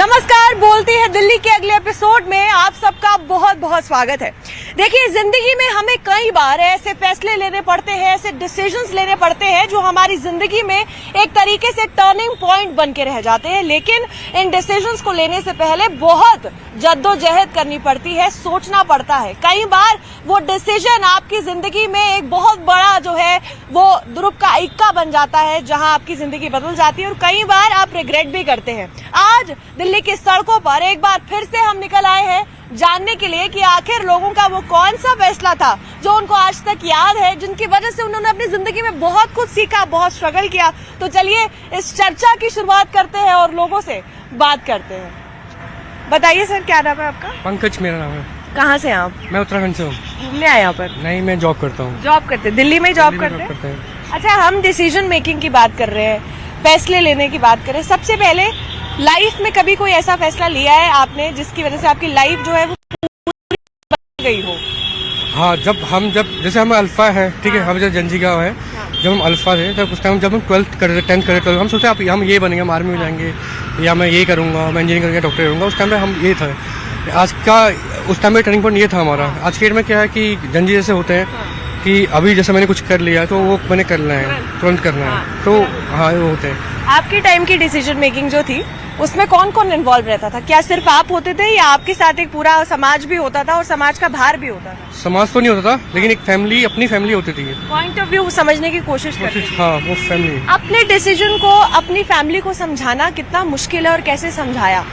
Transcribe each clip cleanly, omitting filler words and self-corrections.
नमस्कार, बोलती है दिल्ली के अगले एपिसोड में आप सबका बहुत बहुत स्वागत है। देखिए, जिंदगी में हमें कई बार ऐसे फैसले लेने पड़ते हैं, ऐसे डिसीजंस लेने पड़ते हैं जो हमारी जिंदगी में एक तरीके से टर्निंग पॉइंट बन के रह जाते हैं। लेकिन इन डिसीजंस को लेने से पहले बहुत जद्दोजहद करनी पड़ती है, सोचना पड़ता है। कई बार वो डिसीजन आपकी जिंदगी में एक बहुत बड़ा जो है वो ध्रुव का इक्का बन जाता है, जहां आपकी जिंदगी बदल जाती है और कई बार आप रिग्रेट भी करते हैं। आज दिल्ली की सड़कों पर एक बार फिर से हम निकल आए हैं जानने के लिए कि आखिर लोगों का वो कौन सा फैसला था जो उनको आज तक याद है, जिनकी वजह से उन्होंने अपनी जिंदगी में बहुत कुछ सीखा, बहुत स्ट्रगल किया। तो चलिए इस चर्चा की शुरुआत करते हैं और लोगों से बात करते हैं। बताइए सर, क्या नाम है आपका? पंकज मेरा नाम है। कहाँ से हैं आप? मैं उत्तराखंड से हूँ। घूमने आए यहाँ पर? नहीं, मैं जॉब करता हूँ। जॉब करते? दिल्ली में जॉब करते हैं? अच्छा, हम डिसीजन मेकिंग की बात कर रहे हैं, फैसले लेने की बात कर रहे हैं। सबसे पहले लाइफ में कभी कोई ऐसा फैसला लिया है आपने जिसकी वजह से आपकी लाइफ जो है वो बदल गई हो? हाँ, जब जैसे हम अल्फा है, ठीक है, हम जब जंजी गाँव है, जब हम अल्फा थे तब उस टाइम जब हम 12th कर रहे थे, 10th कर रहे थे, हम सोचते हम ये बनेंगे, हम आर्मी में जाएंगे या मैं ये करूँगा, मैं इंजीनियरिंग करके डॉक्टर करूँगा। उस टाइम पे हम ये था। आज का उस टाइम में टर्निंग पॉइंट ये था हमारा। आज के डेट में क्या है कि जंजी जैसे होते हैं कि अभी जैसे मैंने कुछ कर लिया तो वो मैंने करना है, तुरंत करना है। तो हाँ, वो होते हैं। आपके टाइम की डिसीजन मेकिंग जो थी उसमें कौन कौन इन्वॉल्व रहता था? क्या सिर्फ आप होते थे या आपके साथ एक पूरा समाज भी होता था और समाज का भार भी होता था? समाज तो नहीं होता था, लेकिन एक फैमिली, अपनी फैमिली होती थी। पॉइंट ऑफ व्यू समझने की कोशिश करते थे। हाँ, वो फैमिली। अपने डिसीजन को अपनी फैमिली को समझाना कितना मुश्किल है और कैसे समझाया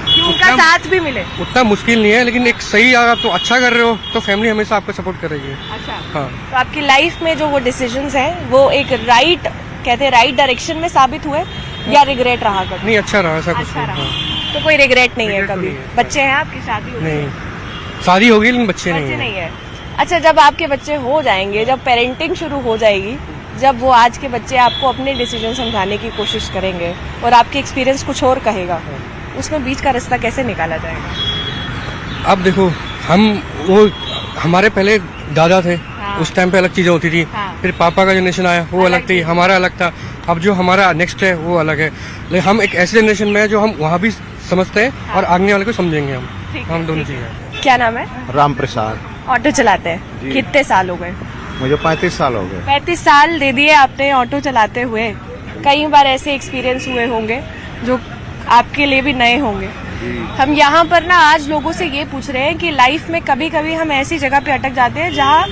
कि उनका साथ भी मिले? उतना मुश्किल नहीं है, लेकिन एक सही, अगर आप तो अच्छा कर रहे हो तो फैमिली हमेशा आपको सपोर्ट करेगी। अच्छा। हाँ। तो आपकी लाइफ में जो वो डिसीजंस हैं वो एक राइट डायरेक्शन में साबित हुए या रिग्रेट रहा कभी? नहीं, अच्छा रहा, ऐसा कुछ अच्छा नहीं। रहा। हाँ। तो कोई रिग्रेट नहीं है रिग्रेट कभी? नहीं है। बच्चे हैं आपकी? शादी हो गई? नहीं, शादी होगी लेकिन बच्चे नहीं है। अच्छा, जब आपके बच्चे हो जाएंगे, जब पेरेंटिंग शुरू हो जाएगी, जब वो आज के बच्चे आपको अपने डिसीजन समझाने की कोशिश करेंगे और आपके एक्सपीरियंस कुछ और कहेगा, उसमें बीच का रास्ता कैसे निकाला जाएगा? अब देखो, हमारे पहले दादा थे। हाँ। उस टाइम पे अलग चीजें होती थी। हाँ। फिर पापा का जनरेशन आया, वो अलग थी, हमारा अलग था। अब जो हमारा नेक्स्ट है वो अलग है। लेकिन हम एक ऐसे जनरेशन में है जो हम वहाँ भी समझते हैं। हाँ। और आगे वाले को समझेंगे हम दोनों चीजें। क्या नाम है? राम प्रसाद। ऑटो चलाते हैं? कितने साल हो गए? मुझे 35 साल हो गए। 35 साल दे दिए आपने ऑटो चलाते हुए। कई बार ऐसे एक्सपीरियंस हुए होंगे जो आपके लिए भी नए होंगे। हम यहाँ पर ना आज लोगों से ये पूछ रहे हैं कि लाइफ में कभी कभी हम ऐसी जगह पे अटक जाते हैं जहाँ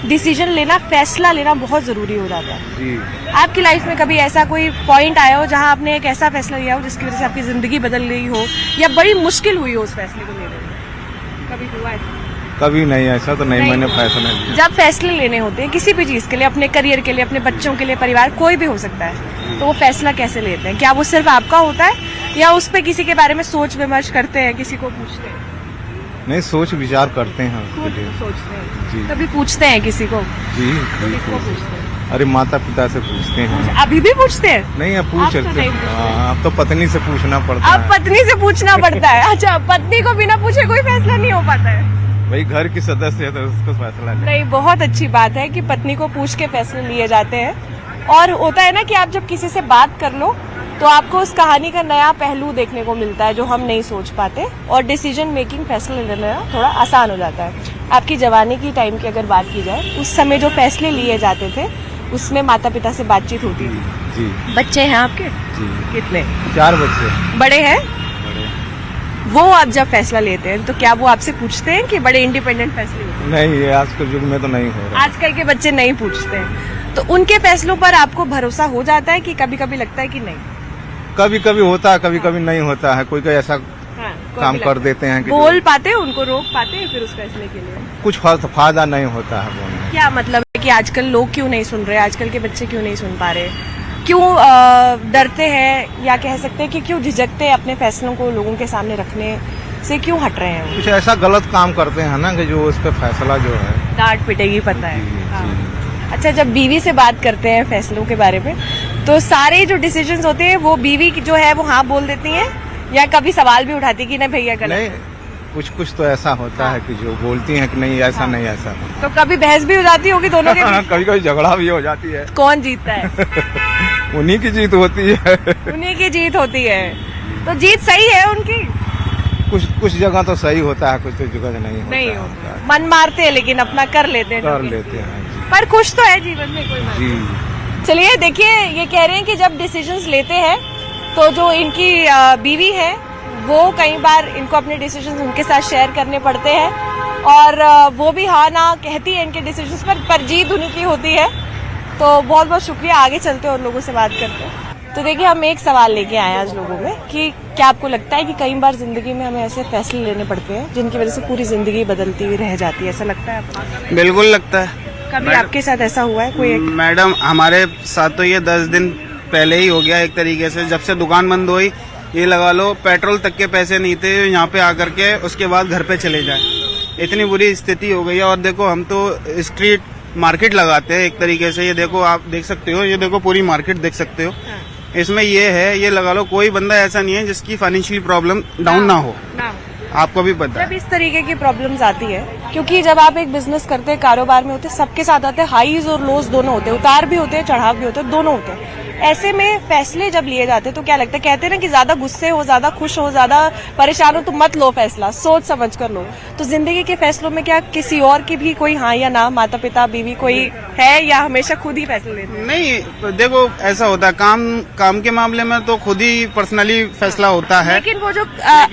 डिसीजन लेना, फैसला लेना बहुत जरूरी हो जाता है। जी। आपकी लाइफ में कभी ऐसा कोई पॉइंट आया हो जहाँ आपने एक ऐसा फैसला लिया हो जिसकी वजह से आपकी जिंदगी बदल गई हो या बड़ी मुश्किल हुई हो उस फैसले को लेने में? कभी हुआ ऐसा? कभी नहीं, ऐसा तो नहीं मैंने फैसला लिया। जब फैसले लेने होते हैं किसी भी चीज के लिए, अपने करियर के लिए, अपने बच्चों के लिए, परिवार, कोई भी हो सकता है, तो वो फैसला कैसे लेते हैं? क्या वो सिर्फ आपका होता है या उस पे किसी के बारे में सोच विमर्श करते हैं, किसी को पूछते हैं? नहीं, सोच विचार करते हैं खुद उसके लिए। सोचते हैं? जी। कभी पूछते हैं किसी को? जी, किसको पूछते हैं? अरे माता पिता से पूछते हैं। अभी भी पूछते हैं? नहीं, अब आप पूछ तो सकते नहीं पूछते। हाँ, अब तो पत्नी से पूछना पड़ता अब है। पत्नी से पूछना पड़ता है? अच्छा, पत्नी को बिना पूछे कोई फैसला नहीं हो पाता है? भाई घर की सदस्य है तो उसको फैसला ले। नहीं, बहुत अच्छी बात है कि पत्नी को पूछ के फैसले लिए जाते हैं। और होता है ना कि आप जब किसी से बात कर लो तो आपको उस कहानी का नया पहलू देखने को मिलता है जो हम नहीं सोच पाते, और डिसीजन मेकिंग, फैसले लेना थोड़ा आसान हो जाता है। आपकी जवानी की टाइम की अगर बात की जाए, उस समय जो फैसले लिए जाते थे उसमें माता पिता से बातचीत होती थी। जी। बच्चे हैं आपके? जी। कितने? 4 बच्चे। बड़े हैं? बड़े। वो आप जब फैसला लेते हैं तो क्या वो आपसे पूछते हैं कि बड़े इंडिपेंडेंट फैसले होते हैं? नहीं, ये आज के युग में तो नहीं हो रहा। आजकल के बच्चे नहीं पूछते हैं, तो उनके फैसलों पर आपको भरोसा हो जाता है कि कभी कभी लगता है कि नहीं? कभी कभी होता है, कभी कभी नहीं होता है। कोई कोई ऐसा काम कर देते हैं कि बोल पाते हैं, उनको रोक पाते हैं फिर उस फैसले के लिए? कुछ फायदा नहीं होता है बोलने। क्या मतलब है कि आजकल लोग क्यों नहीं सुन रहे, आजकल के बच्चे क्यों नहीं सुन पा रहे, क्यों डरते हैं, या कह सकते हैं कि क्यों झिझकते हैं अपने फैसलों को लोगों के सामने रखने से, क्यों हट रहे हैं? कुछ ऐसा गलत काम करते हैं ना कि जो उस पर फैसला जो है डांट पिटेगी, पता है। जी, हाँ। जी। अच्छा, जब बीवी से बात करते हैं फैसलों के बारे में तो सारे जो डिसीजंस होते हैं वो बीवी की जो है वो हाँ बोल देती है या कभी सवाल भी उठाती कि नहीं भैया गलत? नहीं, कुछ तो ऐसा होता है कि जो बोलती हैं कि नहीं ऐसा नहीं ऐसा। तो कभी बहस भी हो जाती होगी दोनों के बीच? कभी कभी झगड़ा भी हो जाती है। कौन जीतता है? उन्हीं की जीत होती है। उन्हीं की जीत होती है। तो जीत सही है उनकी? कुछ जगह तो सही होता है, कुछ तो जगह नहीं होता। मन मारते हैं लेकिन अपना कर लेते हैं। कर लेते हैं पर खुश तो है जीवन में कोई बात। जी। चलिए देखिए, ये कह रहे हैं कि जब डिसीजंस लेते हैं तो जो इनकी बीवी है वो कई बार इनको अपने डिसीजंस उनके साथ शेयर करने पड़ते हैं और वो भी हाँ ना कहती है इनके डिसीजंस पर जीत उन्हीं की होती है। तो बहुत बहुत शुक्रिया, आगे चलते हैं और लोगों से बात करते हैं। तो देखिए, हम एक सवाल लेके आए हैं आज लोगों में कि क्या आपको लगता है कि कई बार जिंदगी में हमें ऐसे फैसले लेने पड़ते हैं जिनकी वजह से पूरी जिंदगी बदलती हुई रह जाती है, ऐसा लगता है आपको? बिल्कुल लगता है। कभी आपके साथ ऐसा हुआ है कोई? मैडम, हमारे साथ तो ये 10 दिन पहले ही हो गया एक तरीके से। जब से दुकान बंद हुई, ये लगा लो पेट्रोल तक के पैसे नहीं थे यहाँ पे आकर के, उसके बाद घर पे चले जाए, इतनी बुरी स्थिति हो गई है। और देखो, हम तो स्ट्रीट मार्केट लगाते हैं एक तरीके से। ये देखो, आप देख सकते हो, ये देखो पूरी मार्केट देख सकते हो। इसमें ये है, ये लगा लो कोई बंदा ऐसा नहीं है जिसकी फाइनेंशियल प्रॉब्लम डाउन ना हो। आपको भी पता है। जब इस तरीके की प्रॉब्लम्स आती है, क्योंकि जब आप एक बिजनेस करते हैं, कारोबार में होते हैं, सबके साथ आते हैं, हाईज और लोज दोनों होते हैं, उतार भी होते हैं, चढ़ाव भी होते हैं, दोनों होते हैं। ऐसे में फैसले जब लिए जाते हैं तो क्या लगता है, कहते हैं ना कि ज्यादा गुस्से हो, ज्यादा खुश हो, ज्यादा परेशान हो तो मत लो फैसला, सोच समझ कर लो। तो जिंदगी के फैसलों में क्या किसी और की भी कोई हाँ या ना, माता पिता बीवी कोई है, या हमेशा खुद ही फैसले लेते हैं? नहीं, देखो ऐसा होता है, काम के मामले में तो खुद ही पर्सनली फैसला होता है। लेकिन वो जो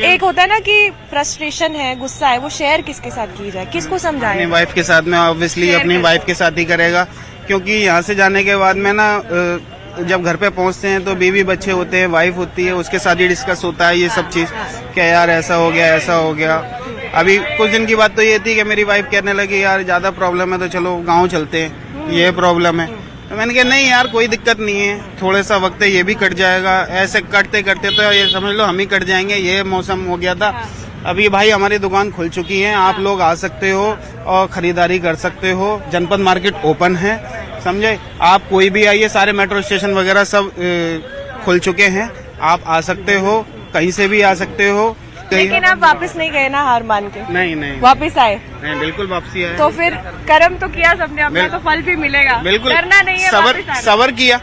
एक होता है ना कि फ्रस्ट्रेशन है, गुस्सा है, वो शेयर किसके साथ की जाए, किसको समझाए? अपनी वाइफ के साथ में, ऑब्वियसली अपनी वाइफ के साथ ही करेगा। क्योंकि यहाँ से जाने के बाद में ना, जब घर पे पहुंचते हैं तो बीवी बच्चे होते हैं, वाइफ होती है, उसके साथ ही डिस्कस होता है ये सब चीज, क्या यार ऐसा हो गया, ऐसा हो गया। अभी कुछ दिन की बात तो ये थी कि मेरी वाइफ कहने लगी यार ज्यादा प्रॉब्लम है तो चलो गांव चलते हैं, ये प्रॉब्लम है। तो मैंने कहा नहीं यार, कोई दिक्कत नहीं है, थोड़ा सा वक्त है, ये भी कट जाएगा। ऐसे करते करते तो ये समझ लो हम ही कट जाएंगे। ये मौसम हो गया था। अभी भाई हमारी दुकान खुल चुकी है, आप लोग आ सकते हो और खरीदारी कर सकते हो। जनपद मार्केट ओपन है, समझे। आप कोई भी आइए, सारे मेट्रो स्टेशन वगैरह सब खुल चुके हैं, आप आ सकते हो, कहीं से भी आ सकते हो। लेकिन आप वापस नहीं गए ना हार मान के? नहीं, वापस आए? नहीं, बिल्कुल वापसी आए। तो फिर कर्म तो किया सबने अपना, तो फल भी मिलेगा। बिल्कुल करना नहीं है, सबर किया।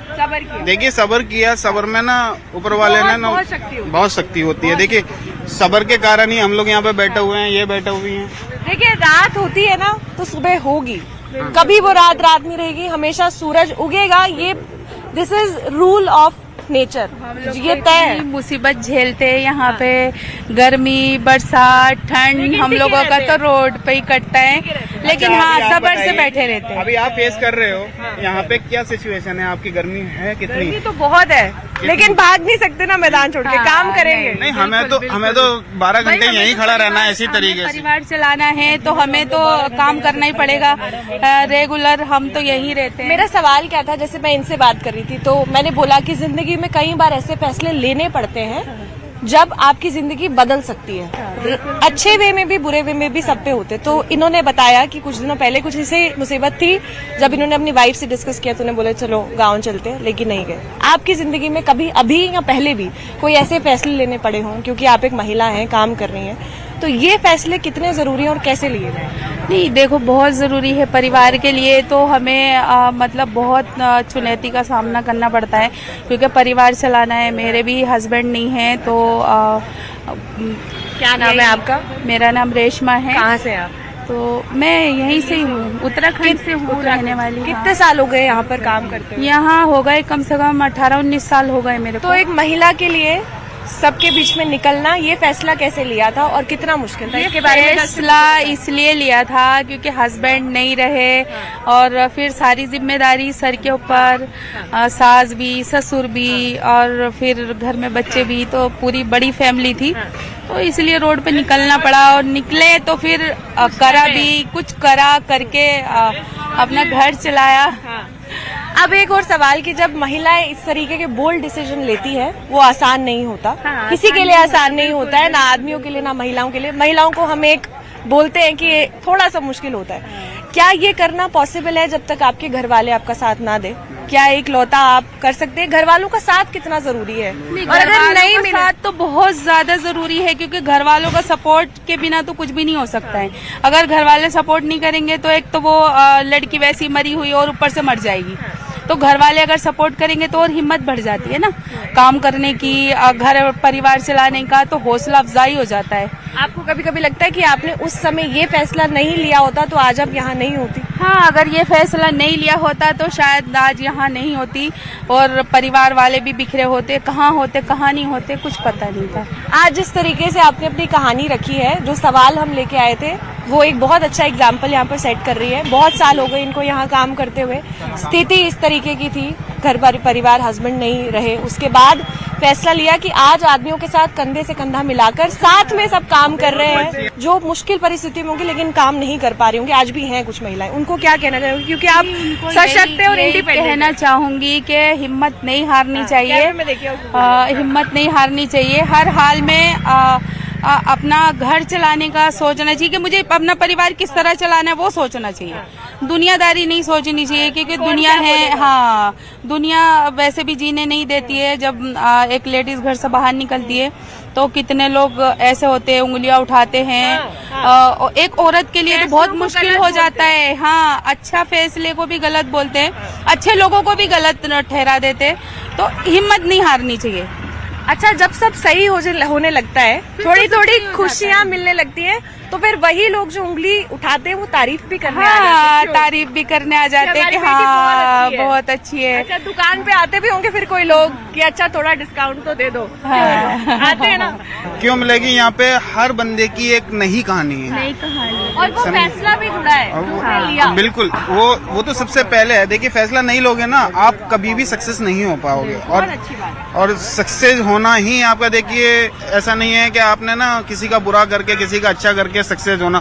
देखिए, सबर किया। सबर में ना ऊपर वाले ने ना बहुत शक्ति होती है। देखिए, सबर के कारण ही हम लोग यहाँ पे बैठे हुए हैं, ये बैठे हुए हैं। देखिए, रात होती है ना तो सुबह होगी, कभी वो रात नहीं रहेगी, हमेशा सूरज उगेगा। ये this is rule of nature, ये तय है। मुसीबत झेलते हैं यहाँ पे, गर्मी, बरसात, ठंड, हम लोगों का तो रोड पे ही कटता है। लेकिन हाँ, सबर से बैठे रहते हैं। अभी आप फेस कर रहे हो यहाँ पे, क्या सिचुएशन है आपकी? गर्मी है कितनी? गर्मी तो बहुत है, लेकिन भाग नहीं सकते ना मैदान छोड़ के, काम करेंगे। नहीं, हमें तो 12 घंटे यहीं खड़ा रहना है इसी तरीके से। परिवार चलाना है तो हमें तो काम करना ही पड़ेगा रेगुलर, हम तो यहीं रहते हैं। मेरा सवाल क्या था, जैसे मैं इनसे बात कर रही थी तो मैंने बोला कि जिंदगी में कई बार ऐसे फैसले लेने पड़ते हैं जब आपकी जिंदगी बदल सकती है, अच्छे वे में भी बुरे वे में भी, सब पे होते। तो इन्होंने बताया कि कुछ दिनों पहले कुछ ऐसे मुसीबत थी, जब इन्होंने अपनी वाइफ से डिस्कस किया तो उन्हें बोले चलो गांव चलते हैं, लेकिन नहीं गए। आपकी जिंदगी में कभी अभी या पहले भी कोई ऐसे फैसले लेने पड़े हों, क्योंकि आप एक महिला हैं, काम कर रही हैं, तो ये फैसले कितने जरूरी हैं और कैसे लिए गए? नहीं, देखो बहुत ज़रूरी है परिवार के लिए, तो हमें मतलब बहुत चुनौती का सामना करना पड़ता है, क्योंकि परिवार चलाना है। मेरे भी हस्बैंड नहीं है, तो क्या नाम है आपका? मेरा नाम रेशमा है। कहाँ से आप? तो मैं यहीं से ही हूँ, उत्तराखंड से हूँ, रहने वाली। कितने साल हो गए यहाँ पर काम करते हुए? यहाँ हो गए कम से कम 18-19 साल हो गए मेरे को। तो एक महिला के लिए सबके बीच में निकलना, ये फैसला कैसे लिया था और कितना मुश्किल था? इसके बारे में फैसला इसलिए लिया था क्योंकि हस्बैंड नहीं रहे, और फिर सारी जिम्मेदारी सर के ऊपर, सास भी, ससुर भी, और फिर घर में बच्चे भी, तो पूरी बड़ी फैमिली थी। तो इसलिए रोड पे निकलना पड़ा, और निकले तो फिर करा भी, कुछ करा करके अपना घर चलाया। अब एक और सवाल कि जब महिलाएं इस तरीके के बोल्ड डिसीजन लेती है, वो आसान नहीं होता। किसी के लिए आसान नहीं होता है, ना आदमियों के लिए ना महिलाओं के लिए। महिलाओं को हम एक बोलते हैं कि ये थोड़ा सा मुश्किल होता है। क्या ये करना पॉसिबल है जब तक आपके घर वाले आपका साथ ना दे? क्या एक लौता आप कर सकते हैं? घर वालों का साथ कितना जरूरी है? और अगर नहीं मिले साथ तो बहुत ज्यादा जरूरी है, क्योंकि घर वालों का सपोर्ट के बिना तो कुछ भी नहीं हो सकता है। अगर घर वाले सपोर्ट नहीं करेंगे तो एक तो वो लड़की वैसी मरी हुई और ऊपर से मर जाएगी। तो घर वाले अगर सपोर्ट करेंगे तो और हिम्मत बढ़ जाती है ना काम करने की, घर परिवार चलाने का, तो हौसला अफजाई हो जाता है। आपको कभी कभी लगता है कि आपने उस समय ये फैसला नहीं लिया होता तो आज आप यहाँ नहीं होती? हाँ, अगर ये फैसला नहीं लिया होता तो शायद आज यहाँ नहीं होती और परिवार वाले भी बिखरे होते, कहाँ होते कहाँ नहीं होते कुछ पता नहीं था। आज जिस तरीके से आपने अपनी कहानी रखी है, जो सवाल हम लेके आए थे, वो एक बहुत अच्छा एग्जाम्पल यहाँ पर सेट कर रही है। बहुत साल हो गए इनको यहाँ काम करते हुए, स्थिति इस तरीके की थी, घर परिवार हस्बैंड नहीं रहे, उसके बाद फैसला लिया कि आज आदमियों के साथ कंधे से कंधा मिलाकर साथ में सब काम कर रहे हैं। जो मुश्किल परिस्थिति में होंगे लेकिन काम नहीं कर पा रही होंगी, आज भी हैं कुछ महिलाएं, उनको क्या कहना चाहोगे? क्योंकि आप सशक्त और इंडिपेंडेंट। कहना चाहूंगी कि हिम्मत नहीं हारनी चाहिए, हिम्मत नहीं हारनी चाहिए। हर हाल में अपना घर चलाने का सोचना चाहिए कि मुझे अपना परिवार किस तरह चलाना है वो सोचना चाहिए, दुनियादारी नहीं सोचनी चाहिए, क्योंकि दुनिया है, हाँ, दुनिया वैसे भी जीने नहीं देती है। जब एक लेडीज घर से बाहर निकलती है तो कितने लोग ऐसे होते हैं, उंगलियां उठाते हैं। एक औरत के लिए तो बहुत मुश्किल हो जाता है। हाँ, अच्छा फैसले को भी गलत बोलते हैं, अच्छे लोगों को भी गलत ठहरा देते हैं, तो हिम्मत नहीं हारनी चाहिए। अच्छा, जब सब सही होने लगता है, थोड़ी थोड़ी खुशियाँ मिलने लगती है, तो फिर वही लोग जो उंगली उठाते हैं वो तारीफ भी करने आ जाते हैं। तारीफ भी करने आ जाते हैं कि हाँ बहुत अच्छी है। अच्छा, दुकान पे आते भी होंगे फिर कोई लोग कि अच्छा थोड़ा डिस्काउंट तो दे दो, आते हैं ना? क्यों मिलेगी? यहाँ पे हर बंदे की एक नई कहानी है, नई कहानी, और वो फैसला भी जुड़ा है लिया। बिल्कुल, वो तो सबसे पहले है। देखिए, फैसला नहीं लोगे ना, आप कभी भी सक्सेस नहीं हो पाओगे। और सक्सेस होना ही आपका, देखिए ऐसा नहीं है कि आपने ना किसी का बुरा करके किसी का अच्छा करके सक्सेस होना।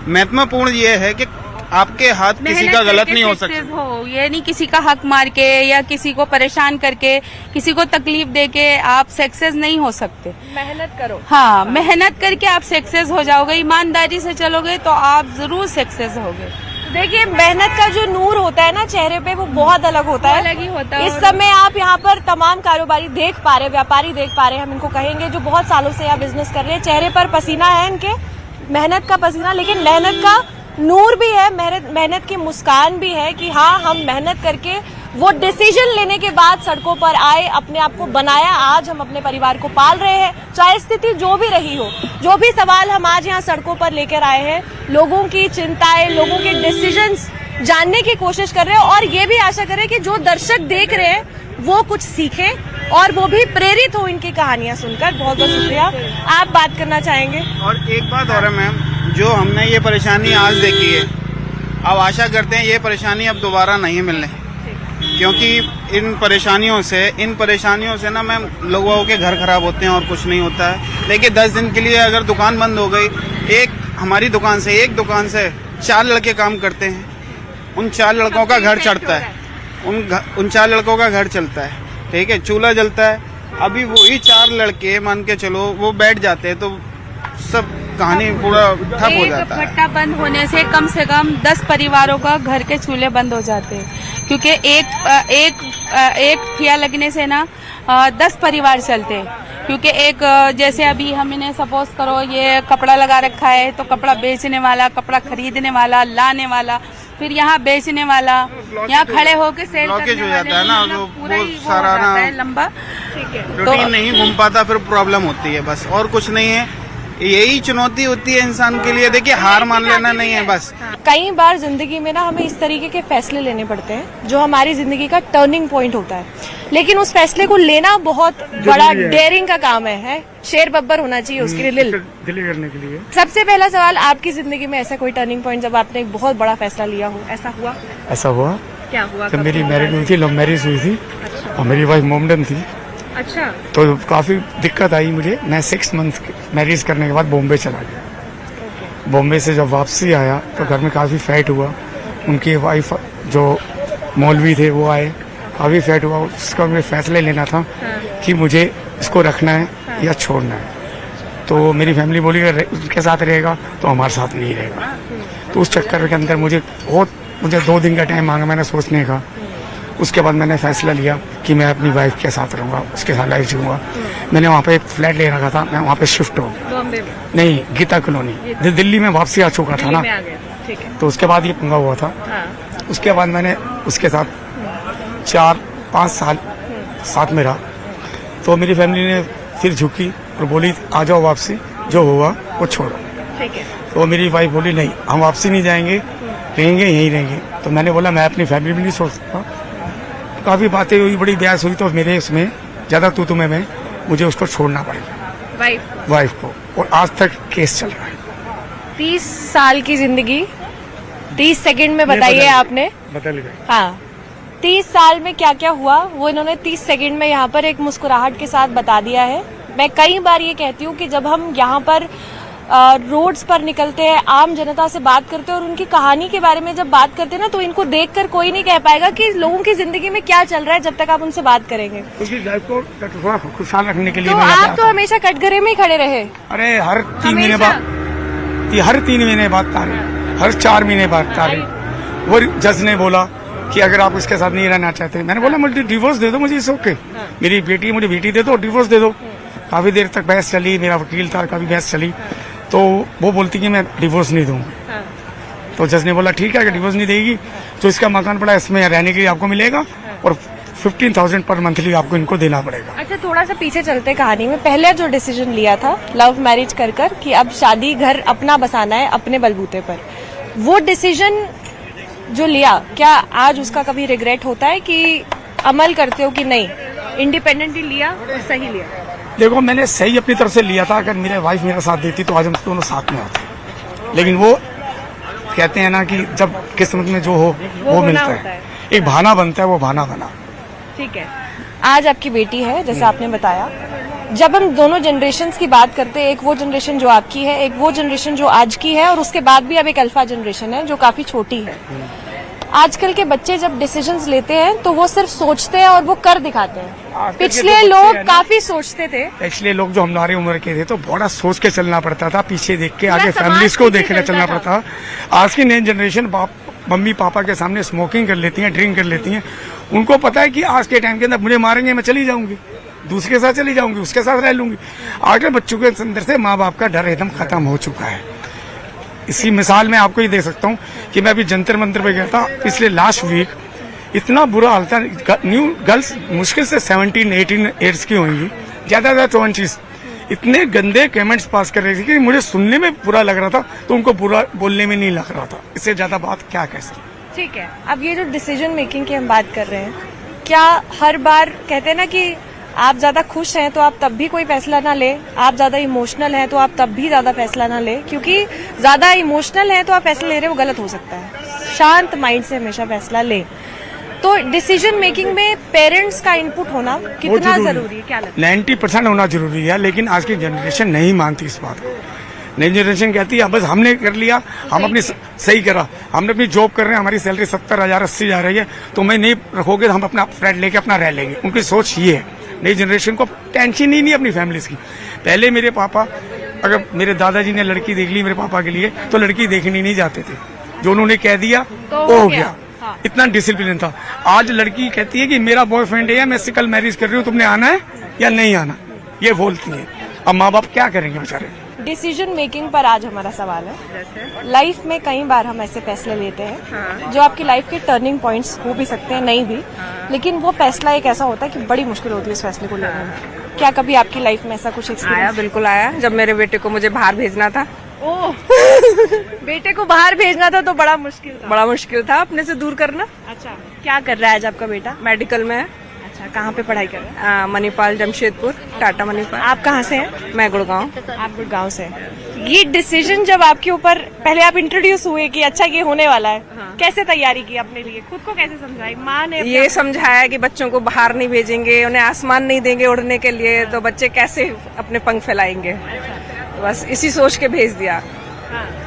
महत्वपूर्ण ये है कि आपके हाथ किसी का गलत नहीं हो सकता हो, ये नहीं किसी का हक मार के या किसी को परेशान करके, किसी को तकलीफ दे के आप सक्सेस नहीं हो सकते। मेहनत करो। हाँ, मेहनत करके आप सक्सेस हो जाओगे, ईमानदारी से चलोगे तो आप जरूर सक्सेस होगे। देखिए, मेहनत का जो नूर होता है ना चेहरे पे, वो बहुत अलग होता है। अलग ही होता है। इस समय आप यहाँ पर तमाम कारोबारी देख पा रहे, व्यापारी देख पा रहे, हम इनको कहेंगे, जो बहुत सालों से यहाँ बिजनेस कर रहे हैं। चेहरे पर पसीना है इनके, मेहनत का पसीना, लेकिन मेहनत का नूर भी है, मेहनत की मुस्कान भी है कि हाँ, हम मेहनत करके वो डिसीजन लेने के बाद सड़कों पर आए, अपने आप को बनाया, आज हम अपने परिवार को पाल रहे हैं। चाहे स्थिति जो भी रही हो, जो भी सवाल हम आज यहाँ सड़कों पर लेकर आए हैं, लोगों की चिंताएं, लोगों के डिसीजंस जानने की कोशिश कर रहे हैं, और ये भी आशा करें कि जो दर्शक देख रहे हैं वो कुछ सीखें और वो भी प्रेरित हो इनकी कहानियां सुनकर। बहुत बहुत शुक्रिया। आप बात करना चाहेंगे? और एक बात और है मैम, जो हमने ये परेशानी आज देखी है, अब आशा करते हैं ये परेशानी अब दोबारा नहीं मिलने, क्योंकि इन परेशानियों से ना मैम लोगों के घर खराब होते हैं और कुछ नहीं होता है। देखिए, 10 दिन के लिए अगर दुकान बंद हो गई, एक दुकान से 4 लड़के काम करते हैं, उन 4 लड़कों का घर चढ़ता है, उन 4 लड़कों का घर चलता है, ठीक है, चूल्हा जलता है। अभी वही 4 लड़के मान के चलो वो बैठ जाते हैं तो सब कहानी पूरा ठप हो जाता है। भट्टा बंद होने से कम 10 परिवारों का घर के चूल्हे बंद हो जाते हैं, क्योंकि एक ठिया लगने से ना 10 परिवार चलते हैं। क्योंकि एक जैसे अभी हमने सपोज करो ये कपड़ा लगा रखा है, तो कपड़ा बेचने वाला, कपड़ा खरीदने वाला, लाने वाला, फिर यहाँ बेचने वाला, यहाँ खड़े होके सेल करने हो जाता है ना, तो पूरा वो सारा ना लंबा, रूटीन नहीं घूम पाता, फिर प्रॉब्लम होती है, बस और कुछ नहीं है। यही चुनौती होती है इंसान के लिए। देखिए, हार मान लेना नहीं है बस। कई बार जिंदगी में ना हमें इस तरीके के फैसले लेने पड़ते हैं जो हमारी जिंदगी का टर्निंग पॉइंट होता है, लेकिन उस फैसले को लेना बहुत बड़ा डेयरिंग का काम है। शेर बब्बर होना चाहिए उसके लिए, दिल करने के लिए। सबसे पहला सवाल, आपकी जिंदगी में ऐसा कोई टर्निंग पॉइंट जब आपने एक बहुत बड़ा फैसला लिया हो, ऐसा हुआ? ऐसा हुआ। क्या हुआ? जब मेरी मैरिज हुई थी, लव मैरिज हुई थी, और मेरी वाइफ मोमडन थी। अच्छा। तो काफी दिक्कत आई मुझे। मैं 6 मंथ मैरिज करने के बाद बॉम्बे चला गया। बॉम्बे से जब वापसी आया तो घर में काफी फैट हुआ। उनकी वाइफ जो मौलवी थे वो आए, काफी फैट हुआ। उसका मुझे फैसला लेना था कि मुझे इसको रखना है या छोड़ना है। तो मेरी फैमिली बोली कि उसके साथ रहेगा तो हमारे साथ नहीं रहेगा। तो उस चक्कर के अंदर मुझे 2 दिन का टाइम मांगा मैंने सोचने का। उसके बाद मैंने फैसला लिया कि मैं अपनी वाइफ के साथ रहूंगा, उसके साथ लाइफ जीऊंगा। मैंने वहाँ पे एक फ्लैट ले रखा था, मैं वहाँ पे शिफ्ट हो गया। बॉम्बे में? नहीं, गीता कॉलोनी। दिल्ली में वापसी आ चुका था ना, ठीक है। तो उसके बाद ये पंगा हुआ था। उसके बाद मैंने उसके साथ 4-5 साल साथ में रहा, तो मेरी फैमिली ने फिर झुकी और बोली आ जाओ वापसी, जो हुआ वो छोड़ो। ठीक है। तो मेरी वाइफ बोली नहीं, हम वापसी नहीं जाएंगे, रहेंगे यहीं रहेंगे। तो मैंने बोला मैं अपनी फैमिली भी नहीं छोड़ सकता। तो काफ़ी बातें हुई, बड़ी बहस हुई, तो मेरे उसमें ज़्यादा तू में मुझे उसको छोड़ना पड़ेगा, वाइफ को। और आज तक केस चल रहा है। 30 साल की जिंदगी 30 सेकंड में बताइए आपने। बदल गए। हाँ, 30 साल में क्या क्या हुआ वो इन्होंने 30 सेकंड में यहाँ पर एक मुस्कुराहट के साथ बता दिया है। मैं कई बार ये कहती हूँ कि जब हम यहाँ पर रोड्स पर निकलते हैं, आम जनता से बात करते हैं और उनकी कहानी के बारे में जब बात करते हैं ना, तो इनको देखकर कोई नहीं कह पाएगा कि लोगों की जिंदगी में क्या चल रहा है जब तक आप उनसे बात करेंगे। क्योंकि लाइफ को थोड़ा खुशहाल रखने के लिए तो मैं यहाँ पे आप आता तो हूँ। हमेशा कटघरे में ही खड़े रहे। अरे हर 3 महीने बाद, हर 3 महीने बाद तारे, हर 4 महीने बाद तारे। वो जज ने बोला कि अगर आप उसके साथ नहीं रहना चाहते, मैंने बोला मुझे डिवोर्स दे दो, मुझे इस ओके, मेरी बेटी मुझे बेटी दे दो, डिवोर्स दे दो। काफी देर तक बहस चली, मेरा वकील था, काफी बहस चली, तो वो बोलती कि मैं डिवोर्स नहीं दूंगा। तो जज ने बोला ठीक है, अगर डिवोर्स नहीं देगी तो इसका मकान पड़ा, इसमें रहने के लिए आपको मिलेगा और 15,000 पर मंथली आपको इनको देना पड़ेगा। अच्छा, थोड़ा सा पीछे चलते कहानी में। पहले जो डिसीजन लिया था लव मैरिज कर कि अब शादी घर अपना बसाना है अपने बलबूते पर, वो डिसीजन जो लिया, क्या आज उसका कभी रिग्रेट होता है कि अमल करते हो कि नहीं इंडिपेंडेंटली लिया और सही लिया? देखो मैंने सही अपनी तरफ से लिया था। अगर मेरे वाइफ मेरा साथ देती तो आज हम दोनों साथ में होते, लेकिन वो कहते हैं ना कि जब किस्मत में जो हो वो मिलता है, एक बहाना बनता है, वो बहाना बना। ठीक है। आज आपकी बेटी है, जैसे आपने बताया। जब हम दोनों जनरेशन्स की बात करते हैं, एक वो जनरेशन जो आपकी है, एक वो जनरेशन जो आज की है, और उसके बाद भी अब एक अल्फा जनरेशन है जो काफी छोटी है। आजकल के बच्चे जब डिसीजंस लेते हैं तो वो सिर्फ सोचते हैं और वो कर दिखाते हैं। पिछले लोग काफी सोचते थे। पिछले लोग जो हमारी उम्र के थे तो बड़ा सोच के चलना पड़ता था, पीछे देख के, आगे समाज फैमिलीज को पीछे देखने चलता चलना था। पड़ता। आज की नई जनरेशन मम्मी पापा के सामने स्मोकिंग कर लेती हैं, ड्रिंक कर लेती हैं। उनको पता है कि आज के टाइम के अंदर मुझे मारेंगे, मैं चली जाऊंगी, दूसरे के साथ चली जाऊंगी, उसके साथ रह लूंगी। आज के बच्चों के अंदर से माँ बाप का डर एकदम खत्म हो चुका है। इसी मिसाल में आपको ये दे सकता हूँ कि मैं अभी जंतर मंतर पे गया था पिछले लास्ट वीक। इतना बुरा हाल था, न्यू गर्ल्स मुश्किल से 17-18 एयर्स की होंगी, ज्यादा 20। इतने गंदे कमेंट्स पास कर रही थी कि मुझे सुनने में बुरा लग रहा था, तो उनको बुरा बोलने में नहीं लग रहा था। इससे ज्यादा बात क्या कह सकते। ठीक है। अब ये जो डिसीजन मेकिंग की हम बात कर रहे हैं, क्या हर बार कहते हैं ना कि आप ज्यादा खुश हैं तो आप तब भी कोई फैसला ना ले, आप ज्यादा इमोशनल हैं तो आप तब भी ज्यादा फैसला ना ले, क्योंकि ज्यादा इमोशनल हैं तो आप फैसला ले रहे हो, गलत हो सकता है। शांत माइंड से हमेशा फैसला ले। तो डिसीजन मेकिंग में पेरेंट्स का इनपुट होना कितना जरूरी है, क्या लगता है? 90% होना जरूरी है, लेकिन आज की जनरेशन नहीं मानती इस बात को। नई जनरेशन कहती है बस हमने कर लिया, हम अपनी सही करा, हमने अपनी जॉब कर रहे हैं, हमारी सैलरी 70,000 80 जा रही है, तो मैं नहीं रखोगे तो हम अपना फ्लैट लेके अपना रह लेंगे। उनकी सोच ये है। नई जनरेशन को टेंशन ही नहीं अपनी फैमिलीज की। पहले मेरे पापा, अगर मेरे दादाजी ने लड़की देख ली मेरे पापा के लिए, तो लड़की देखने नहीं जाते थे, जो उन्होंने कह दिया तो वो हो गया। हाँ। इतना डिसिप्लिन था। आज लड़की कहती है कि मेरा बॉयफ्रेंड है, मैं इससे कल मैरिज कर रही हूँ, तुमने आना है या नहीं आना, ये बोलती है। अब माँ बाप क्या करेंगे बेचारे। डिसीजन मेकिंग पर आज हमारा सवाल है। लाइफ में कई बार हम ऐसे फैसले लेते हैं जो आपकी लाइफ के टर्निंग पॉइंट्स हो भी सकते हैं, नहीं भी, लेकिन वो फैसला एक ऐसा होता है कि बड़ी मुश्किल होती है उस फैसले को लेने में। क्या कभी आपकी लाइफ में ऐसा कुछ आया? एक्सपीरियंस? बिल्कुल आया। जब मेरे बेटे को मुझे बाहर भेजना था, ओह बेटे को बाहर भेजना था तो बड़ा मुश्किल था। बड़ा मुश्किल था अपने से दूर करना। अच्छा, क्या कर रहा है आज आपका बेटा? मेडिकल में है। अच्छा, कहाँ पे पढ़ाई कर रहा है? मणिपाल जमशेदपुर, टाटा मणिपाल। आप कहाँ से हैं? मैं गुड़गांव। आप गुड़गांव से। ये डिसीजन जब आपके ऊपर, पहले आप इंट्रोड्यूस हुए कि अच्छा ये होने वाला है, कैसे तैयारी की अपने लिए, खुद को कैसे समझाई? माँ ने ये समझाया कि बच्चों को बाहर नहीं भेजेंगे, उन्हें आसमान नहीं देंगे उड़ने के लिए, तो बच्चे कैसे अपने पंख फैलाएंगे। बस इसी सोच के भेज दिया।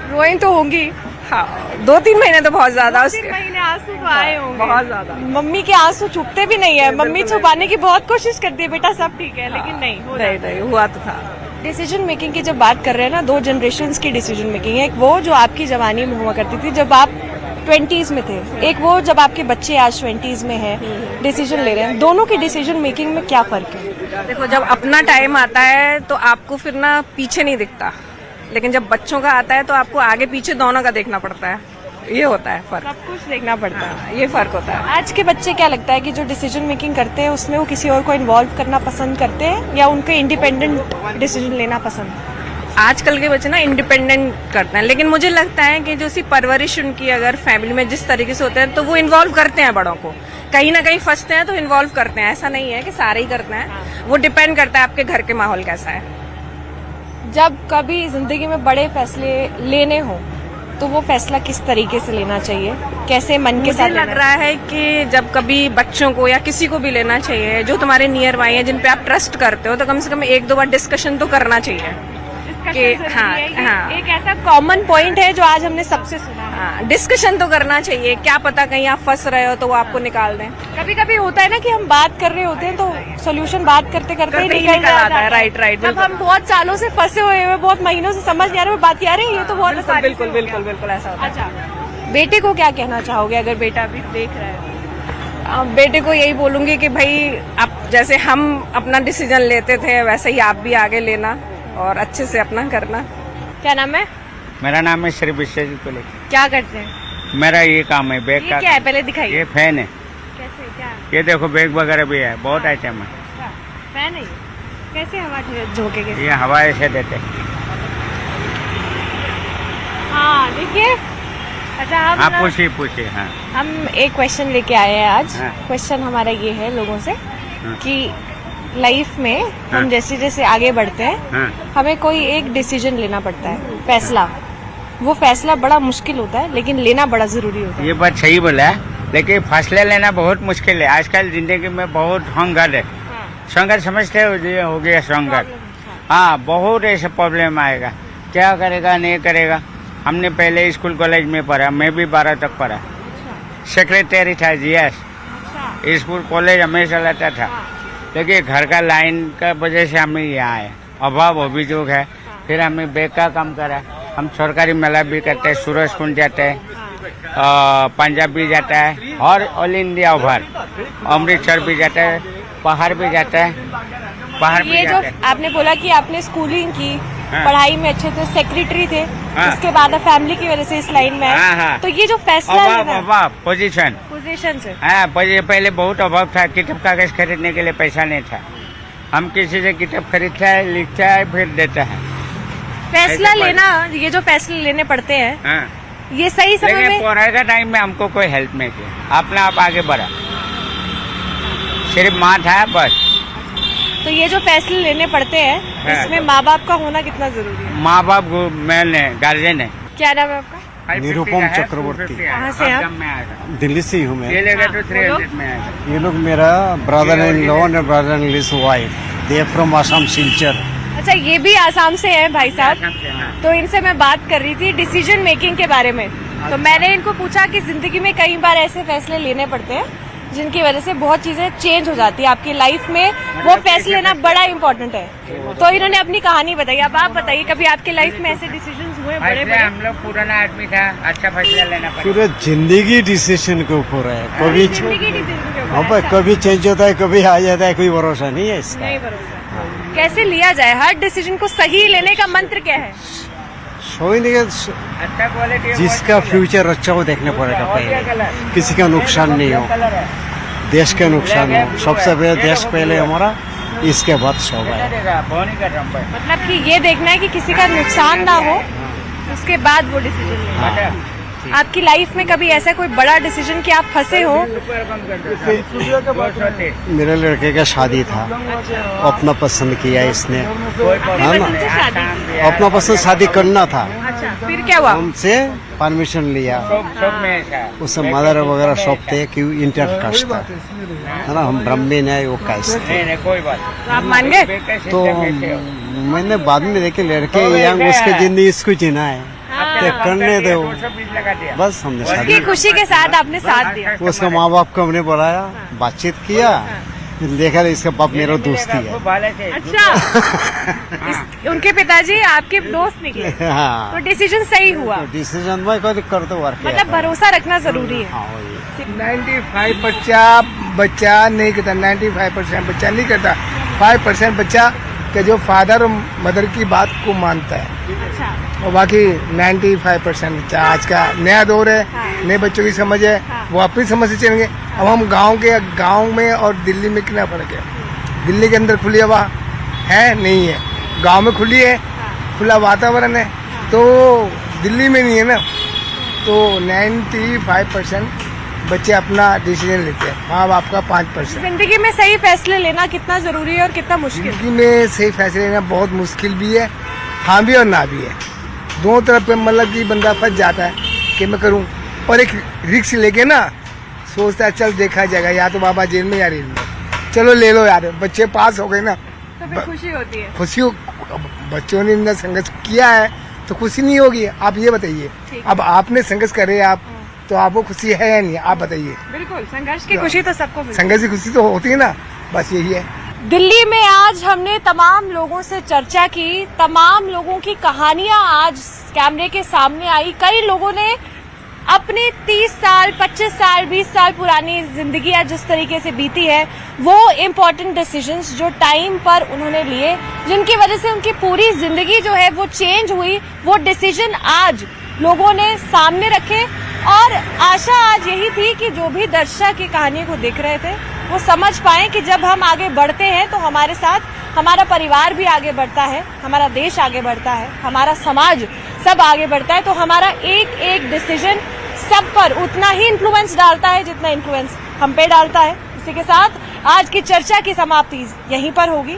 रोई तो होंगी। हाँ, 2-3 महीने तो बहुत ज्यादा 2-3 महीने आंसू तो आए होंगे। बहुत ज्यादा। मम्मी के आंसू छुपते भी नहीं है, मम्मी छुपाने की बहुत कोशिश करती है, बेटा सब ठीक है, लेकिन नहीं हो नहीं नहीं हुआ तो था। डिसीजन मेकिंग की जब बात कर रहे हैं ना, 2 जनरेशन्स की डिसीजन मेकिंग है। एक वो जो आपकी जवानी में हुआ करती थी जब आप 20s में थे, एक वो जब आपके बच्चे आज 20s में हैं, डिसीजन ले रहे हैं। दोनों की डिसीजन मेकिंग में क्या फर्क है? देखो, जब अपना टाइम आता है तो आपको फिर ना पीछे नहीं दिखता, लेकिन जब बच्चों का आता है तो आपको आगे पीछे दोनों का देखना पड़ता है। ये होता है फर्क। सब कुछ देखना पड़ता है। ये फर्क होता है। आज के बच्चे क्या लगता है कि जो डिसीजन मेकिंग करते हैं उसमें वो किसी और को इन्वॉल्व करना पसंद करते हैं या उनको इंडिपेंडेंट डिसीजन लेना पसंद है? आजकल के बच्चे ना इंडिपेंडेंट करते हैं, लेकिन मुझे लगता है कि जो सी परवरिश उनकी अगर फैमिली में जिस तरीके से होते हैं तो वो इन्वॉल्व करते हैं बड़ों को, कहीं ना कहीं फंसते हैं तो इन्वॉल्व करते हैं। ऐसा नहीं है कि सारे ही करते हैं, वो डिपेंड करता है आपके घर के माहौल कैसा है। जब कभी जिंदगी में बड़े फैसले लेने हो तो वो फैसला किस तरीके से लेना चाहिए, कैसे मन के साथ मुझे लग रहा है कि जब कभी बच्चों को या किसी को भी लेना चाहिए जो तुम्हारे नियर बाई है, जिन पे आप ट्रस्ट करते हो, तो कम से कम 1-2 बार डिस्कशन तो करना चाहिए कि हाँ, एक ऐसा कॉमन पॉइंट है जो आज हमने सबसे सुना है। हाँ, डिस्कशन तो करना चाहिए। क्या पता कहीं आप फंस रहे हो तो वो आपको निकाल दें। कभी कभी होता है ना कि हम बात कर रहे होते हैं तो सोल्यूशन बात करते करते ही निकल आता है। राइट जब हम बहुत सालों से फंसे हुए हैं, बहुत महीनों से समझ नहीं आ रहे, वो बात यार ये तो बहुत आसानी से बिल्कुल बिल्कुल बिल्कुल ऐसा होता है। अच्छा, बेटे को क्या कहना चाहोगे अगर बेटा अभी देख रहा है? बेटे को यही बोलूंगी कि भाई आप जैसे हम अपना डिसीजन लेते थे वैसे ही आप भी आगे लेना और अच्छे से अपना करना। क्या नाम है? मेरा नाम है श्री विश्वजीत कोले। क्या करते हैं? मेरा ये काम है बैग ये का। क्या है पहले दिखाइए। ये फैन है। कैसे क्या? ये देखो बैग वगैरह भी है, बहुत आइटम है। अच्छा, फैन है ये? कैसे हवा झोंकेगे? ये हवा ऐसे देते। हाँ देखिए। अच्छा आप पूछिए। हाँ हम एक क्वेश्चन लेके आए हैं आज। हाँ। क्वेश्चन हमारा ये है लोगों से कि लाइफ में हम हाँ। जैसे जैसे आगे बढ़ते हैं हाँ हमें कोई एक डिसीजन लेना पड़ता है, फैसला। वो फैसला बड़ा मुश्किल होता है लेकिन लेना बड़ा जरूरी होता है। ये बात सही बोला है, लेकिन फैसले लेना बहुत मुश्किल है। आजकल जिंदगी में बहुत संघर्ष है। संघर्ष समझते हो, ये हो गया संघर्ष। हाँ, बहुत ऐसे प्रॉब्लम आएगा, क्या करेगा नहीं करेगा। हमने पहले स्कूल कॉलेज में पढ़ा, मैं भी 12 तक पढ़ा। सेक्रेटरी था जीएस। स्कूल कॉलेज हमेशा रहता था, लेकिन घर का लाइन का वजह से हमें यहाँ आए। अभाव अभियोग है, फिर हमें बैग का काम करा। हम सरकारी मेला भी करते हैं, सूरज कुंड जाते हैं, पंजाब भी जाता है और ऑल इंडिया ओवर अमृतसर भी जाता है, पहाड़ भी जाता है, पहाड़ भी ये जो जाता है। आपने बोला कि आपने स्कूलिंग की, हाँ। पढ़ाई में अच्छे थे, सेक्रेटरी थे, हाँ। उसके बाद आप फैमिली की वजह से इस लाइन में हाँ, आए, हाँ। तो ये जो फैसला लेना अभाव पोजीशन। पोजीशन से हाँ, पहले बहुत अभाव था, किताब कागज खरीदने के लिए पैसा नहीं था। हम किसी से किताब खरीदता है, लिखता है, फिर देता है। फैसला ऐसे लेना, ये जो फैसले लेने पड़ते हैं हाँ। ये सही समय लेकिन में पढ़ाई का टाइम में हमको कोई हेल्प नहीं किया, अपना आप आगे बढ़ा, सिर्फ माँ था बस। तो ये जो फैसले लेने पड़ते हैं हाँ। इसमें माँ बाप का होना कितना जरूरी है? माँ बाप मेन है, गार्जियन है। क्या नाम है आपका? निरुपम चक्रवर्ती। कहाँ से आप? में आएगा, दिल्ली से ही हूँ मैं। ये लेगा तो 300 में आएगा। ये लोग मेरा ब्रदर इन लॉ और brother in law wife, they from Assam Silchar. अच्छा, ये भी आसाम से हैं भाई साहब। हाँ। तो इनसे मैं बात कर रही थी डिसीजन मेकिंग के बारे में। तो मैंने इनको पूछा कि जिंदगी में कई बार ऐसे फैसले लेने पड़ते हैं जिनकी वजह से बहुत चीजें चेंज हो जाती है आपकी लाइफ में, वो फैसले लेना बड़ा इंपॉर्टेंट है। तो इन्होंने अपनी कहानी बताई। अब आप बताइए, कभी आपके लाइफ में ऐसे डिसीजन हुए बड़े फैसले बड़े? हम लोग पुराना आदमी था, अच्छा फैसला लेना पड़ा। पूरे जिंदगी डिसीजन के ऊपर है। कभी जिंदगी डिसीजन के हाँ ऊपर भाई, है। कभी चेंज होता है, कभी आ जाता है, कोई भरोसा नहीं है इसका। नहीं भरोसा। कैसे लिया जाए हर डिसीजन को? सही लेने का मंत्र क्या है? सोई नहीं, अच्छा क्वालिटी जिसका फ्यूचर अच्छा हो देखना पड़ेगा पहले, किसी का नुकसान नहीं हो, देश का नुकसान हो। सबसे पहले देश पहले हमारा, इसके बाद सब है। मतलब कि ये देखना है कि किसी का नुकसान ना हो, उसके बाद वो डिसीजन लेना। आपकी लाइफ में कभी ऐसा कोई बड़ा डिसीजन कि आप फंसे हो? मेरे लड़के का शादी था, अपना पसंद किया इसने, है ना, अपना पसंद शादी करना था। अच्छा, फिर क्या हुआ? हमसे परमिशन लिया, उससे मदर वगैरह सब थे कि इंटर कास्ट था, है ना, हम ब्राह्मण है, वो कास्ट थे। कोई बात तो आप मान गए? तो मैंने बाद में देखे लड़के यंग, उसके जिंदगी इसको जीना है, तो करने दो बस। हमने उसकी शादी, खुशी के साथ आपने साथ दिया। उसका माँ बाप को हमने बुलाया, बातचीत किया, देखा इसका बाप मेरा दोस्ती है। अच्छा, उनके पिताजी आपके दोस्त निकले, हाँ, तो डिसीजन सही हुआ। डिसीजन में कोई कर दो वर्क। मतलब भरोसा रखना जरूरी है। 95% बच्चा नहीं करता, 95% बच्चा नहीं करता, 5% बच्चा कि जो फादर और मदर की बात को मानता है। अच्छा। और बाकी 95% आज का नया दौर है, नए बच्चों की समझ है, वो अपनी समझ से चलेंगे। अब हम गांव में और दिल्ली में कितना फर्क है? दिल्ली के अंदर खुली हवा है नहीं है, गांव में खुली है, खुला वातावरण है, तो दिल्ली में नहीं है ना। तो 95% बच्चे अपना डिसीजन लेते हैं, माँ बाप का 5%। जिंदगी में सही फैसले लेना कितना जरूरी है और कितना मुश्किल? जिंदगी में सही फैसले लेना बहुत मुश्किल भी है, हाँ भी और ना भी है। दोनों तरफ पे मतलब कि बंदा फंस जाता है कि मैं करूँ, और एक रिस्क लेके ना सोचता है चल देखा जाएगा, या तो बाबा जेल में या रेल में, चलो ले लो यार, बच्चे पास हो गए ना, तो फिर खुशी होती है। खुशी हो। बच्चों ने इतना संघर्ष किया है तो खुशी नहीं होगी? आप ये बताइए, अब आपने संघर्ष करे आप, तो आपको खुशी है या नहीं? आप बताइए। बिल्कुल, संघर्ष की खुशी तो सबको मिलती है। संघर्ष की खुशी तो होती है ना, बस यही है। दिल्ली में आज हमने तमाम लोगों से चर्चा की, तमाम लोगों की कहानियां आज कैमरे के सामने आई। कई लोगों ने अपनी 30 साल, 25 साल, 20 साल पुरानी जिंदगी जिस तरीके से बीती है, वो इम्पोर्टेंट डिसीजंस जो टाइम पर उन्होंने लिए, जिनकी वजह से उनकी पूरी जिंदगी जो है वो चेंज हुई, वो डिसीजन आज लोगों ने सामने रखे। और आशा आज यही थी कि जो भी दर्शक ये कहानी को देख रहे थे वो समझ पाए कि जब हम आगे बढ़ते हैं तो हमारे साथ हमारा परिवार भी आगे बढ़ता है, हमारा देश आगे बढ़ता है, हमारा समाज सब आगे बढ़ता है। तो हमारा एक एक डिसीजन सब पर उतना ही इन्फ्लुएंस डालता है जितना इन्फ्लुएंस हम पे डालता है। इसी के साथ आज की चर्चा की समाप्ति यहीं पर होगी।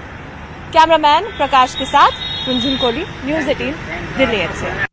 कैमरामैन प्रकाश के साथ रुंझुन कोहली, न्यूज़ 18 दिल्ली से।